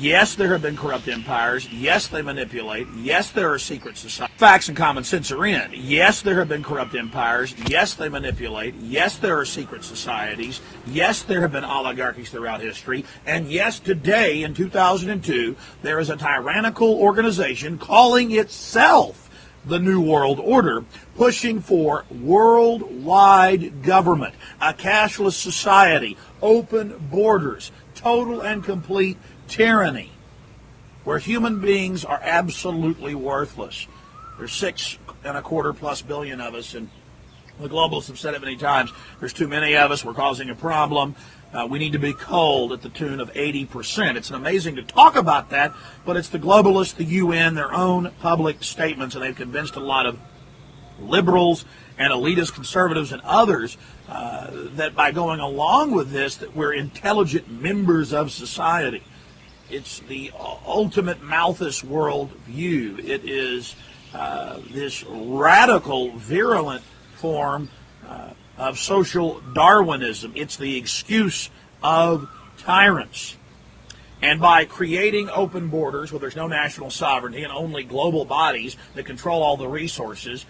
Yes, there have been corrupt empires. Yes, they manipulate. Yes, there are secret societies. Facts and common sense are in. Yes, there have been corrupt empires. Yes, they manipulate. Yes, there are secret societies. Yes, there have been oligarchies throughout history. And yes, today in 2002, there is a tyrannical organization calling itself the New World Order, pushing for worldwide government, a cashless society, open borders, total and complete tyranny, where human beings are absolutely worthless. There's 6.25+ billion of us, and the globalists have said it many times. There's too many of us. We're causing a problem. We need to be culled at the tune of 80%. It's amazing to talk about that, but it's the globalists, the UN, their own public statements, and they've convinced a lot of liberals and elitist conservatives and others that by going along with this, that we're intelligent members of society. It's the ultimate Malthus world view. It is this radical, virulent form of social Darwinism. It's the excuse of tyrants. And by creating open borders where there's no national sovereignty and only global bodies that control all the resources,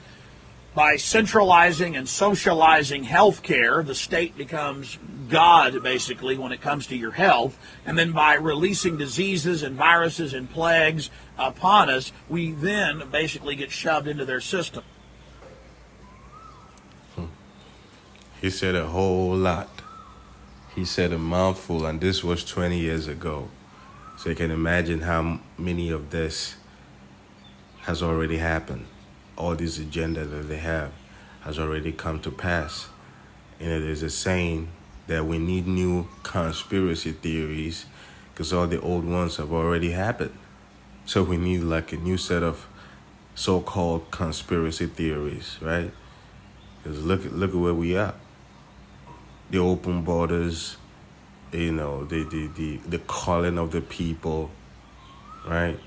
by centralizing and socializing health care, the state becomes God, basically, when it comes to your health. And then by releasing diseases and viruses and plagues upon us, we then basically get shoved into their system. He said a whole lot. He said a mouthful, and this was 20 years ago. So you can imagine how many of this has already happened. All this agenda that they have has already come to pass. And it is a saying that we need new conspiracy theories because all the old ones have already happened. So we need like a new set of so-called conspiracy theories, right? Because look at where we are. The open borders, the calling of the people, right?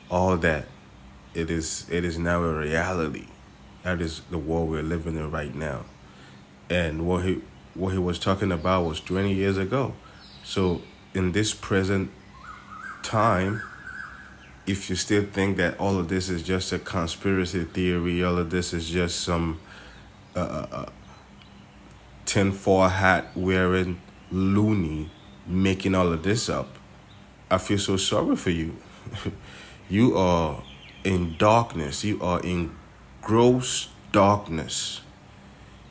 All that. It is now a reality. That is the world we're living in right now. And what he was talking about was 20 years ago. So in this present time, if you still think that all of this is just a conspiracy theory, all of this is just some tinfoil hat wearing loony making all of this up, I feel so sorry for you. You are in darkness. You are in gross darkness.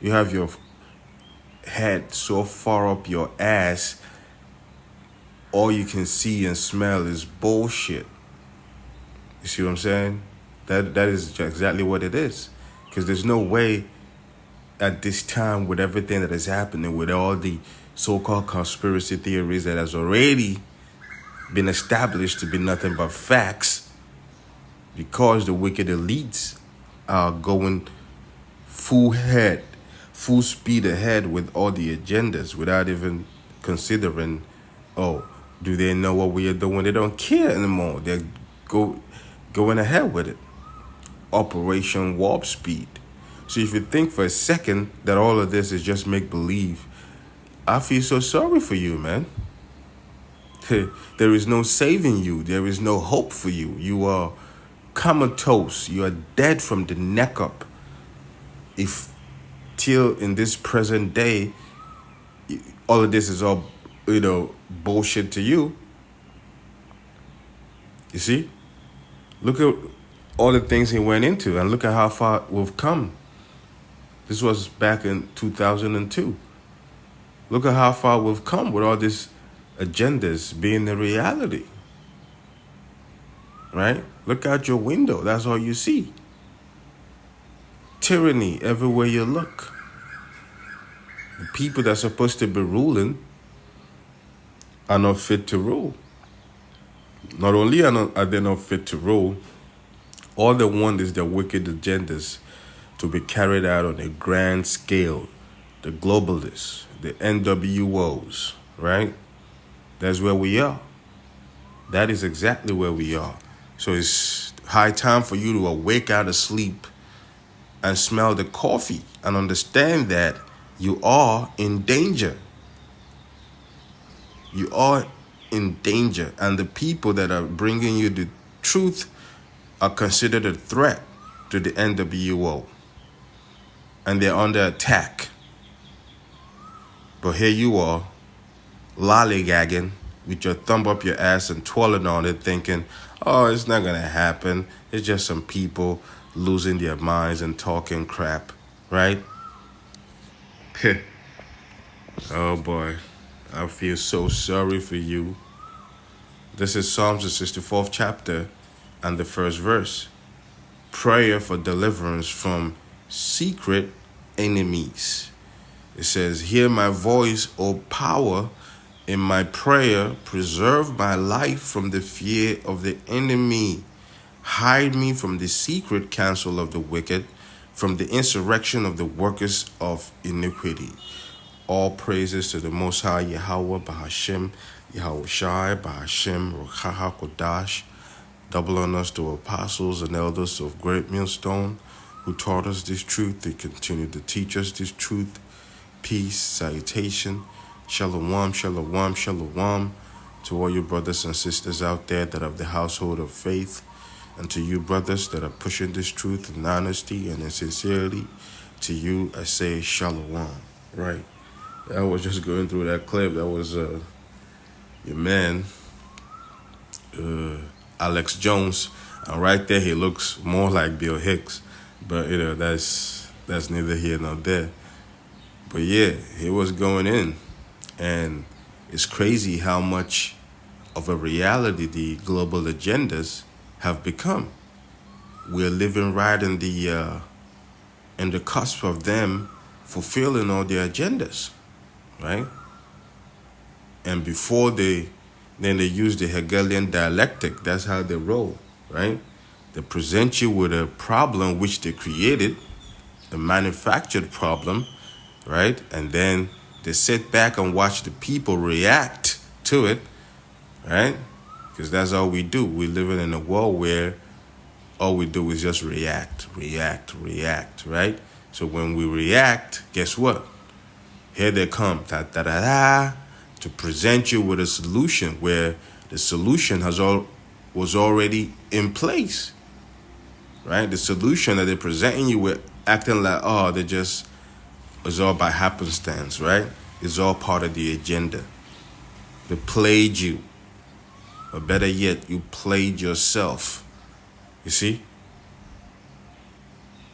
You have your head so far up your ass, all you can see and smell is bullshit. You see what I'm saying? That is exactly what it is. Because there's no way at this time, with everything that is happening, with all the so-called conspiracy theories that has already been established to be nothing but facts, because the wicked elites are going full speed ahead with all the agendas without even considering, oh, do they know what we are doing? They don't care anymore. They're going ahead with it. Operation Warp Speed. So if you think for a second that all of this is just make-believe, I feel so sorry for you, man. There is no saving you. There is no hope for you. You are comatose. You are dead from the neck up. If till in this present day, all of this is all, bullshit to you. You see? Look at all the things he went into and look at how far we've come. This was back in 2002. Look at how far we've come with all these agendas being the reality. Right? Look out your window. That's all you see. Tyranny everywhere you look. The people that are supposed to be ruling are not fit to rule. Not only are they not fit to rule, all they want is their wicked agendas to be carried out on a grand scale. The globalists, the NWOs, right? That's where we are. That is exactly where we are. So it's high time for you to awake out of sleep and smell the coffee and understand that you are in danger. You are in danger, and the people that are bringing you the truth are considered a threat to the NWO, and they're under attack. But here you are, lollygagging with your thumb up your ass and twirling on it, thinking, oh, it's not gonna happen. It's just some people losing their minds and talking crap, right? Oh boy, I feel so sorry for you. This is Psalms, the 64th chapter and the first verse. Prayer for deliverance from secret enemies. It says, hear my voice, O power, in my prayer, preserve my life from the fear of the enemy. Hide me from the secret counsel of the wicked, from the insurrection of the workers of iniquity. All praises to the Most High Yahweh, Bahashem, Yahweh Shai, Bahashem, Ruchaha Kodash. Double honors to apostles and elders of Great Millstone who taught us this truth. They continue to teach us this truth. Peace, salutation, shalom, shalom, shalom to all you brothers and sisters out there that are of the household of faith, and to you brothers that are pushing this truth in honesty and in sincerity. To you, I say shalom. Right. I was just going through that clip. That was your man, Alex Jones, and right there he looks more like Bill Hicks, but that's neither here nor there. But yeah, he was going in, and it's crazy how much of a reality the global agendas have become. We're living right in the cusp of them fulfilling all their agendas, right? And before they use the Hegelian dialectic. That's how they roll, right? They present you with a problem which they created, a manufactured problem, right? And then they sit back and watch the people react to it, right? Because that's all we do. We're living in a world where all we do is just react, right? So when we react, guess what? Here they come, to present you with a solution where the solution was already in place, right? The solution that they're presenting you with, acting like, oh, it's all by happenstance, right? It's all part of the agenda. They played you, or better yet, you played yourself. You see?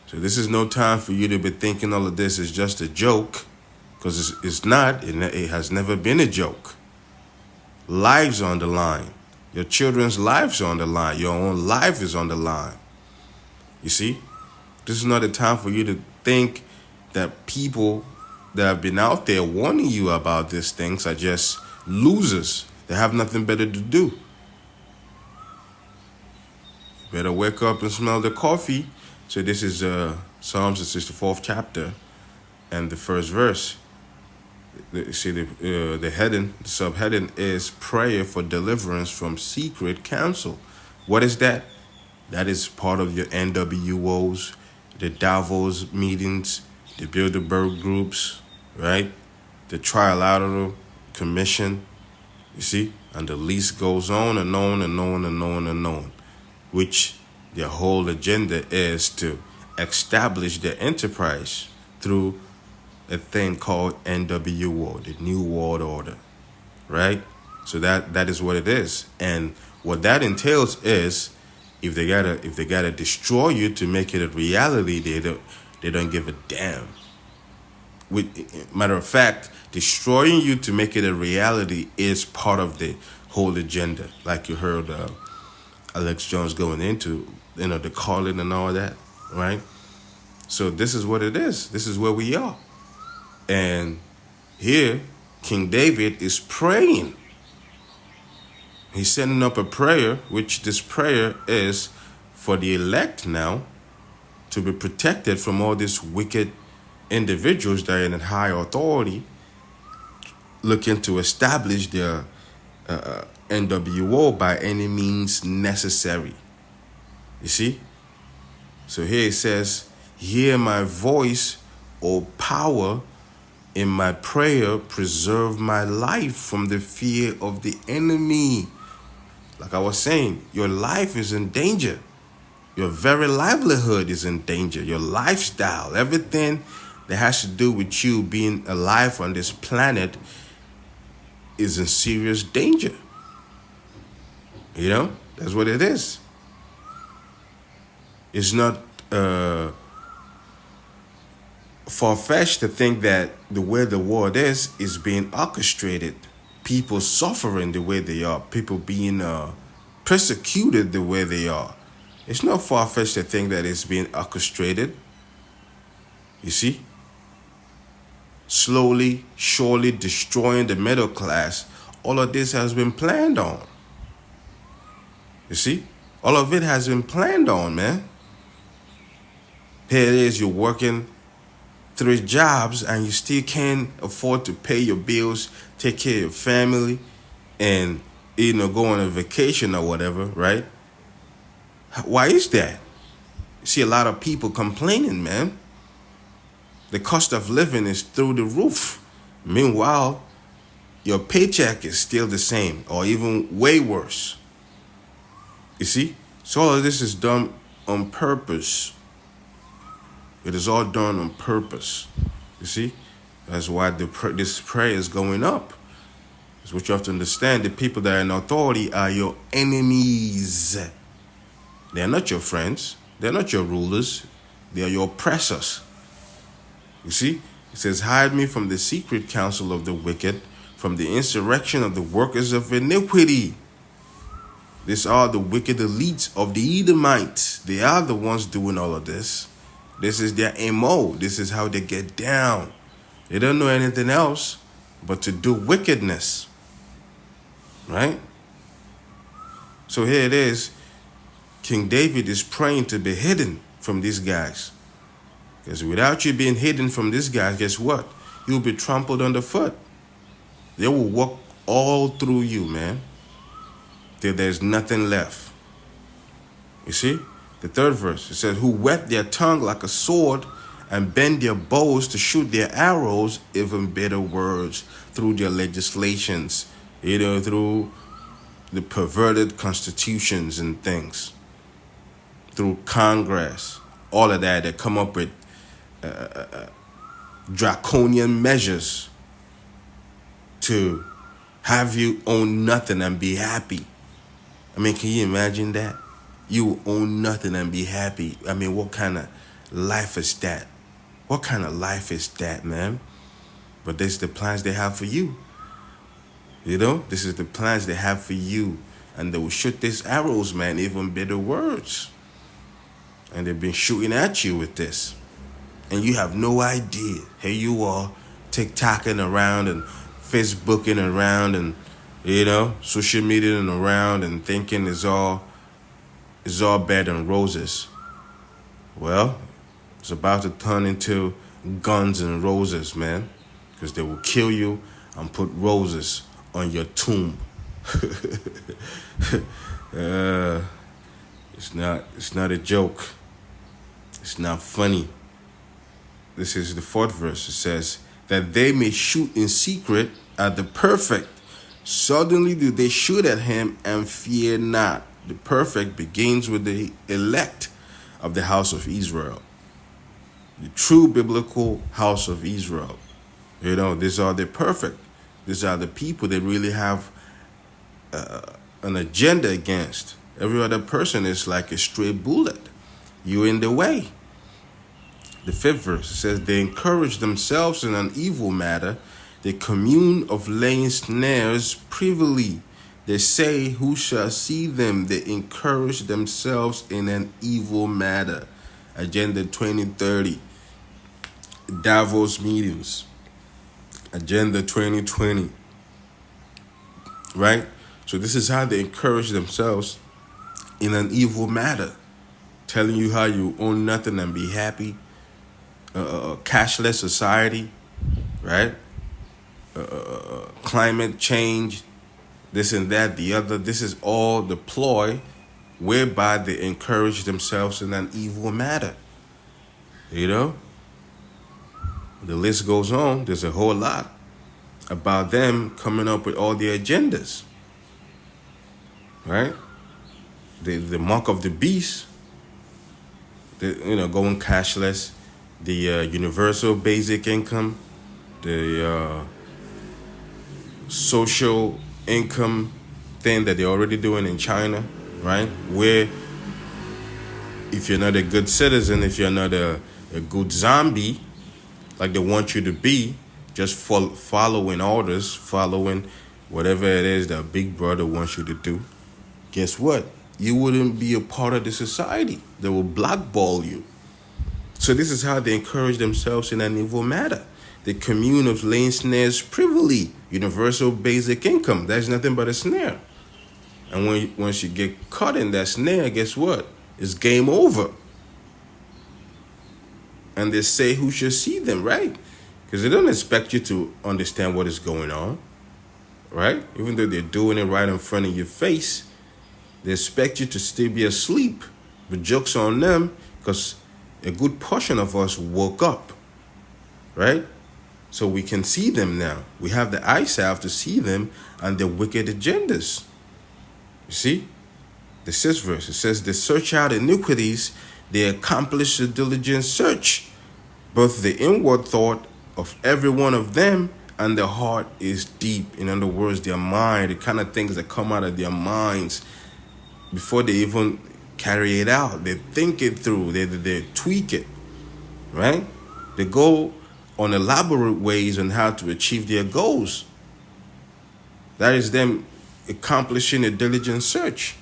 So this is no time for you to be thinking all of this is just a joke, because it's not. It has never been a joke. Lives on the line. Your children's lives are on the line. Your own life is on the line. You see? This is not a time for you to think that people that have been out there warning you about these things are just losers. They have nothing better to do. You better wake up and smell the coffee. So this is Psalms, the 64th chapter, and the first verse. See, the heading, the subheading is prayer for deliverance from secret counsel. What is that? That is part of your NWOs, the Davos meetings, the Bilderberg groups, right? The Trilateral Commission, you see? And the list goes on and on and on and on and on, which their whole agenda is to establish their enterprise through a thing called NWO, the New World Order, right? So that is what it is. And what that entails is if they gotta destroy you to make it a reality, they don't give a damn. Matter of fact, destroying you to make it a reality is part of the whole agenda. Like you heard Alex Jones going into, the calling and all that, right? So this is what it is. This is where we are. And here, King David is praying. He's sending up a prayer, which this prayer is for the elect now to be protected from all these wicked individuals that are in high authority looking to establish their NWO by any means necessary. You see? So here it says, hear my voice, O power, in my prayer, preserve my life from the fear of the enemy. Like I was saying, your life is in danger. Your very livelihood is in danger. Your lifestyle, everything that has to do with you being alive on this planet is in serious danger. You know, that's what it is. It's not far-fetched to think that the way the world is being orchestrated. People suffering the way they are. People being persecuted the way they are. It's not far-fetched to think that it's being orchestrated. You see? Slowly, surely destroying the middle class. All of this has been planned on. You see? All of it has been planned on, man. Here it is, you're working 3 jobs and you still can't afford to pay your bills, take care of your family, and go on a vacation or whatever, right? Why is that? You see a lot of people complaining, man. The cost of living is through the roof. Meanwhile, your paycheck is still the same or even way worse. You see? So all of this is done on purpose. It is all done on purpose. You see? That's why this prayer is going up. That's what you have to understand. The people that are in authority are your enemies. They're not your friends. They're not your rulers. They are your oppressors. You see? It says, hide me from the secret counsel of the wicked, from the insurrection of the workers of iniquity. These are the wicked elites of the Edomites. They are the ones doing all of this. This is their MO. This is how they get down. They don't know anything else but to do wickedness. Right? So here it is. King David is praying to be hidden from these guys. Because without you being hidden from these guys, guess what? You'll be trampled underfoot. They will walk all through you, man, till there's nothing left. You see? The 3rd verse, it says, who whet their tongue like a sword and bend their bows to shoot their arrows, even bitter words, through their legislations, through the perverted constitutions and things, through Congress, all of that, they come up with draconian measures to have you own nothing and be happy. I mean, can you imagine that? You own nothing and be happy. I mean, what kind of life is that? What kind of life is that, man? But this is the plans they have for you. This is the plans they have for you. And they will shoot these arrows, man, even bitter words. And they've been shooting at you with this. And you have no idea. Here you are, TikToking around and Facebooking around and, social media and around and thinking it's all bed and roses. Well, it's about to turn into guns and roses, man. Because they will kill you and put roses on your tomb. It's not a joke. It's not funny. This is the 4th verse. It says, that they may shoot in secret at the perfect. Suddenly do they shoot at him and fear not. The perfect begins with the elect of the house of Israel. The true biblical house of Israel. These are the perfect. These are the people that really have an agenda against. Every other person is like a stray bullet. You're in the way. The 5th verse says, they encourage themselves in an evil matter. They commune of laying snares privily. They say, who shall see them? They encourage themselves in an evil matter. Agenda 2030. Davos meetings. Agenda 2020. Right? So this is how they encourage themselves in an evil matter. Telling you how you own nothing and be happy. Cashless society. Right? Climate change. This and that, the other. This is all the ploy whereby they encourage themselves in an evil matter. The list goes on. There's a whole lot about them coming up with all their agendas, right? The mark of the beast, going cashless, the universal basic income, the social income thing that they're already doing in China, right? Where if you're not a good citizen, if you're not a good zombie, like they want you to be, just following orders, following whatever it is that Big Brother wants you to do, guess what? You wouldn't be a part of the society. They will blackball you. So this is how they encourage themselves in an evil matter. The commune of laying snares privily, universal basic income. That's nothing but a snare. And once you get caught in that snare, guess what? It's game over. And they say who should see them, right? Because they don't expect you to understand what is going on, right? Even though they're doing it right in front of your face, they expect you to still be asleep. But joke's on them, because a good portion of us woke up, right? So we can see them now. We have the eyesight to see them and their wicked agendas. You see? The 6th verse, it says, they search out iniquities, they accomplish a diligent search, both the inward thought of every one of them and the heart is deep. In other words, their mind, the kind of things that come out of their minds before they even carry it out. They think it through, they tweak it, right? They go on elaborate ways on how to achieve their goals. That is them accomplishing a diligent search.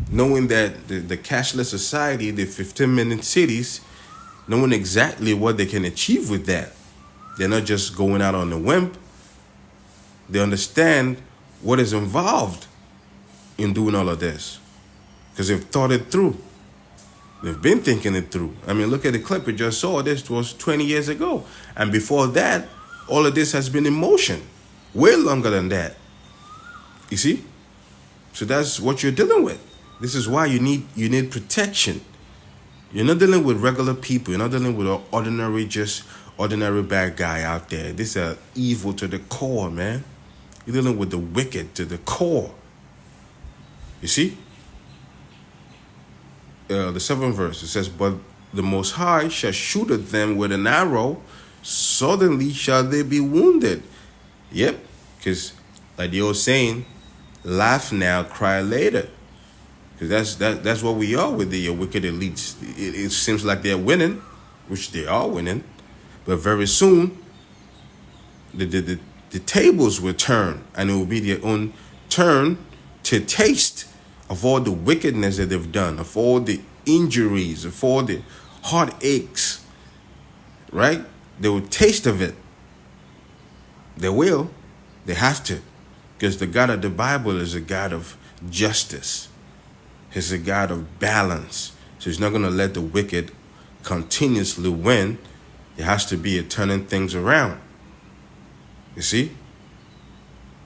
Knowing that the cashless society, the 15-minute cities, knowing exactly what they can achieve with that. They're not just going out on a whim. They understand what is involved in doing all of this, because they've thought it through. They've been thinking it through. I mean, look at the clip we just saw. This was 20 years ago. And before that, all of this has been in motion. Way longer than that. You see? So that's what you're dealing with. This is why you need protection. You're not dealing with regular people. You're not dealing with an ordinary bad guy out there. These are evil to the core, man. You're dealing with the wicked to the core. You see? The 7th verse, it says, but the Most High shall shoot at them with an arrow, suddenly shall they be wounded. Yep, because like the old saying, laugh now, cry later. Because that's what we are with the wicked elites. It seems like they're winning, which they are winning, but very soon the tables will turn, and it will be their own turn to taste of all the wickedness that they've done, of all the injuries, of all the heartaches, right? They will taste of it. They will. They have to. Because the God of the Bible is a God of justice. He's a God of balance. So he's not going to let the wicked continuously win. It has to be a turning things around. You see?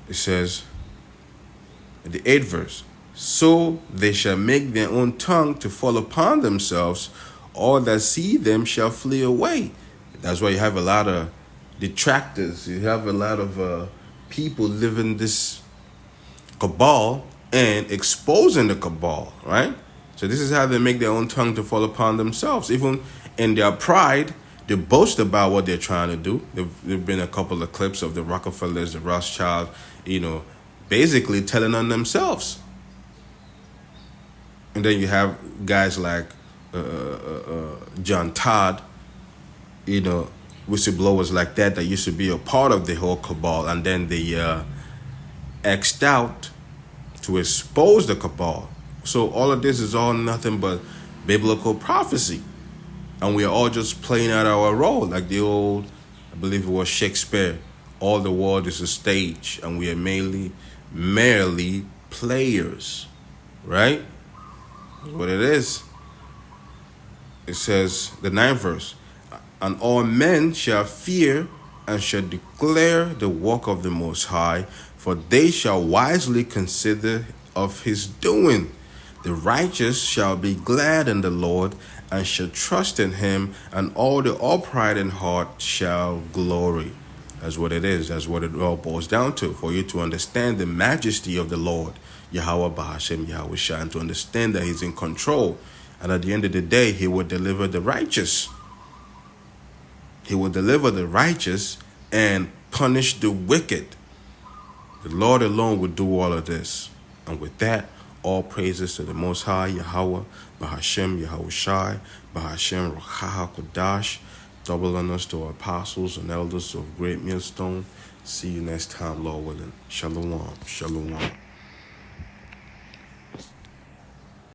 It says, in the 8th verse, so they shall make their own tongue to fall upon themselves. All that see them shall flee away. That's why you have a lot of detractors. You have a lot of people living this cabal and exposing the cabal, right? So this is how they make their own tongue to fall upon themselves. Even in their pride, they boast about what they're trying to do. There've been a couple of clips of the Rockefellers, the Rothschild, basically telling on themselves. And then you have guys like John Todd, whistleblowers like that used to be a part of the whole cabal, and then they X'd out to expose the cabal. So all of this is all nothing but biblical prophecy. And we are all just playing out our role, like the old, I believe it was Shakespeare, all the world is a stage, and we are merely players, right? That's what it is. It says, the 9th verse, and all men shall fear and shall declare the work of the Most High, for they shall wisely consider of his doing. The righteous shall be glad in the Lord and shall trust in him, and all the upright in heart shall glory. That's what it is. That's what it all boils down to. For you to understand the majesty of the Lord, Yahweh Bahashem Yahweh Shah, and to understand that he's in control. And at the end of the day, he will deliver the righteous. He will deliver the righteous and punish the wicked. The Lord alone will do all of this. And with that, all praises to the Most High, Yahweh, Bahashem, Yahweh Shai, Bahashem, Rochaha, Kodash. Double honors to our apostles and elders of Great Millstone. See you next time, Lord willing. Shalom. Shalom.